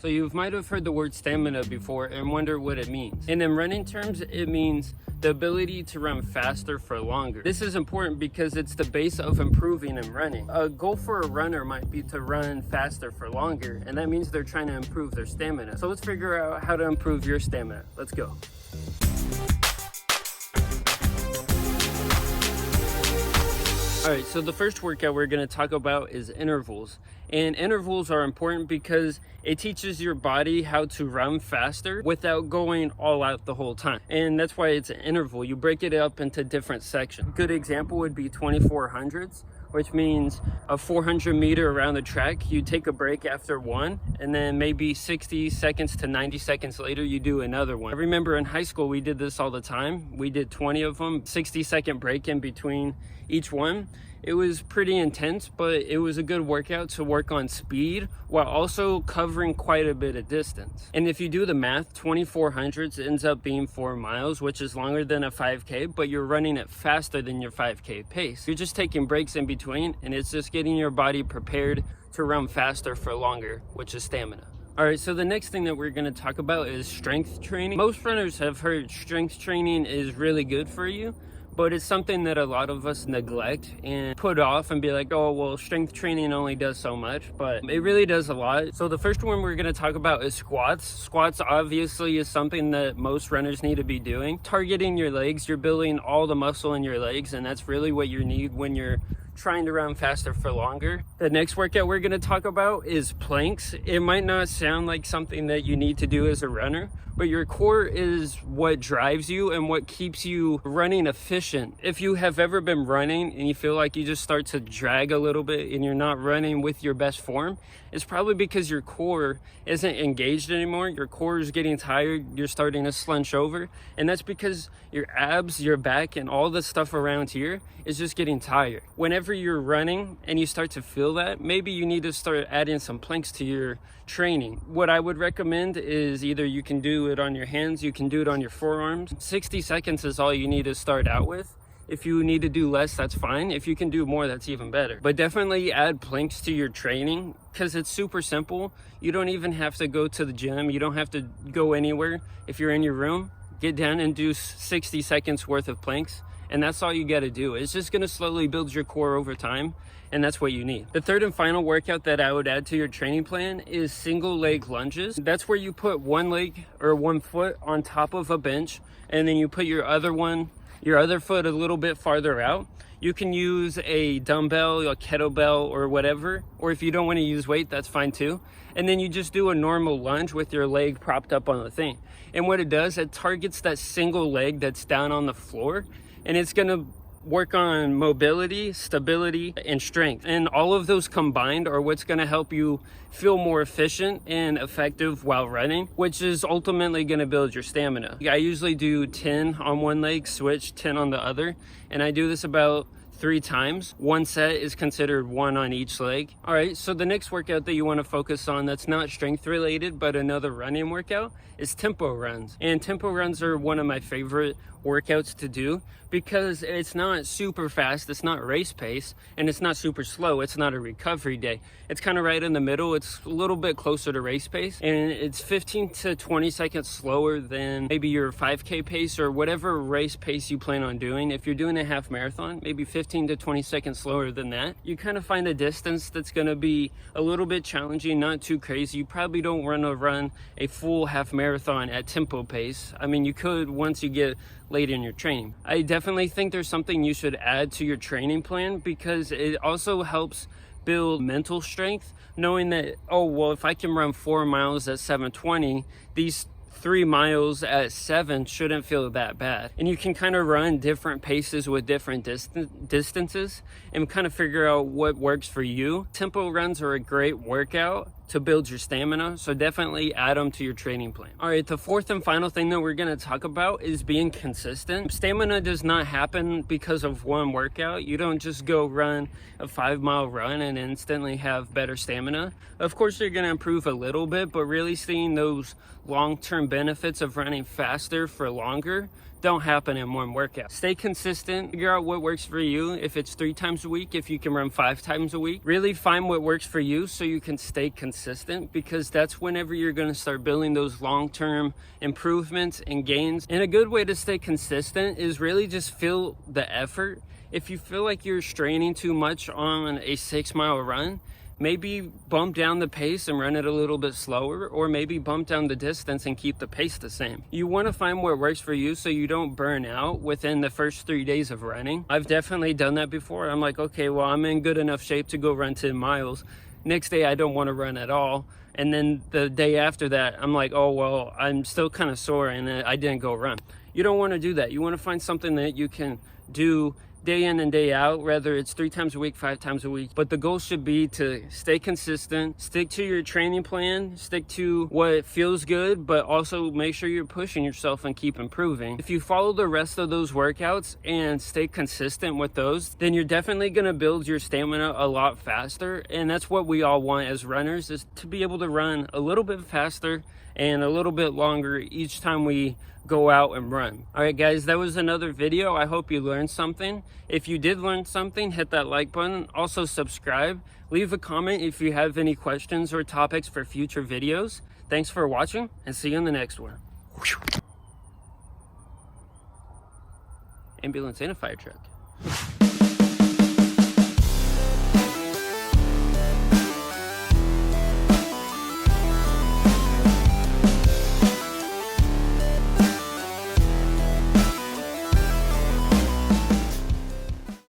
So you might have heard the word stamina before and wonder what it means. And in running terms, it means the ability to run faster for longer. This is important because it's the base of improving in running. A goal for a runner might be to run faster for longer, and that means they're trying to improve their stamina. So let's figure out how to improve your stamina. Let's go. All right, so the first workout we're going to talk about is intervals. And intervals are important because it teaches your body how to run faster without going all out the whole time. And that's why it's an interval. You break it up into different sections. A good example would be 2400s, which means a 400 meter around the track. You take a break after one, and then maybe 60 seconds to 90 seconds later, you do another one. I remember in high school, we did this all the time. We did 20 of them, 60-second break in between each one. It was pretty intense, but it was a good workout to work on speed while also covering quite a bit of distance. And if you do the math, 2400s ends up being 4 miles, which is longer than a 5K, but you're running it faster than your 5K pace. You're just taking breaks in between, and it's just getting your body prepared to run faster for longer, which is stamina. All right, so the next thing that we're going to talk about is strength training. Most runners have heard strength training is really good for you, but it's something that a lot of us neglect and put off and be like, oh, well, strength training only does so much, but it really does a lot. So the first one we're going to talk about is squats. Squats obviously is something that most runners need to be doing. Targeting your legs, you're building all the muscle in your legs, and that's really what you need when you're trying to run faster for longer. The next workout we're going to talk about is planks. It might not sound like something that you need to do as a runner, but your core is what drives you and what keeps you running efficient. If you have ever been running and you feel like you just start to drag a little bit and you're not running with your best form, it's probably because your core isn't engaged anymore. Your core is getting tired. You're starting to slouch over. And that's because your abs, your back, and all the stuff around here is just getting tired. Whenever you're running and you start to feel that, maybe you need to start adding some planks to your training. What I would recommend is either you can do it on your hands, you can do it on your forearms. 60 seconds is all you need to start out with. If you need to do less, that's fine. If you can do more, that's even better. But definitely add planks to your training because it's super simple. You don't even have to go to the gym. You don't have to go anywhere. If you're in your room, get down and do 60 seconds worth of planks. And that's all you got to do. It's just going to slowly build your core over time. And that's what you need. The third and final workout that I would add to your training plan is single leg lunges. That's where you put one leg or one foot on top of a bench, and then you put your other foot a little bit farther out. You can use a dumbbell, a kettlebell, or whatever, or if you don't want to use weight, that's fine too. And then you just do a normal lunge with your leg propped up on the thing. And what it does, it targets that single leg that's down on the floor, and it's gonna work on mobility, stability, and strength. And all of those combined are what's going to help you feel more efficient and effective while running, which is ultimately going to build your stamina. I usually do 10 on one leg, switch 10 on the other, and I do this about 3 times. One set is considered 1 on each leg. All right, so the next workout that you want to focus on that's not strength related, but another running workout is tempo runs. And tempo runs are one of my favorite workouts to do because it's not super fast, it's not race pace, and it's not super slow. It's not a recovery day. It's kind of right in the middle. It's a little bit closer to race pace, and it's 15 to 20 seconds slower than maybe your 5K pace or whatever race pace you plan on doing. If you're doing a half marathon, maybe 15 to 20 seconds slower than that. You kind of find a distance that's going to be a little bit challenging, not too crazy. You probably don't want to run a full half marathon at tempo pace. I mean, you could once you get late in your training. I definitely think there's something you should add to your training plan because it also helps build mental strength, knowing that, oh, well, if I can run 4 miles at 7:20, these 3 miles at 7 shouldn't feel that bad. And you can kind of run different paces with different distances and kind of figure out what works for you. Tempo runs are a great workout to build your stamina, so definitely add them to your training plan. All right, the fourth and final thing that we're going to talk about is being consistent. Stamina does not happen because of one workout. You don't just go run a 5-mile run and instantly have better stamina. Of course, you're going to improve a little bit, but really seeing those long-term benefits of running faster for longer don't happen in one workout. Stay consistent, figure out what works for you. If it's 3 times a week, if you can run 5 times a week, really find what works for you so you can stay consistent, because that's whenever you're going to start building those long-term improvements and gains. And a good way to stay consistent is really just feel the effort. If you feel like you're straining too much on a 6-mile run, maybe bump down the pace and run it a little bit slower, or maybe bump down the distance and keep the pace the same. You want to find what works for you so you don't burn out within the first 3 days of running. I've definitely done that before. I'm like, okay, well, I'm in good enough shape to go run 10 miles. Next day, I don't want to run at all. And then the day after that, I'm like, oh, well, I'm still kind of sore and I didn't go run. You don't want to do that. You want to find something that you can do day in and day out, whether it's 3 times a week, 5 times a week. But the goal should be to stay consistent, stick to your training plan, stick to what feels good, but also make sure you're pushing yourself and keep improving. If you follow the rest of those workouts and stay consistent with those, then you're definitely going to build your stamina a lot faster. And that's what we all want as runners, is to be able to run a little bit faster and a little bit longer each time we go out and run. All right, guys, that was another video. I hope you learned something. If you did learn something, hit that like button. Also subscribe. Leave a comment if you have any questions or topics for future videos. Thanks for watching, and see you in the next one. Ambulance and a fire truck.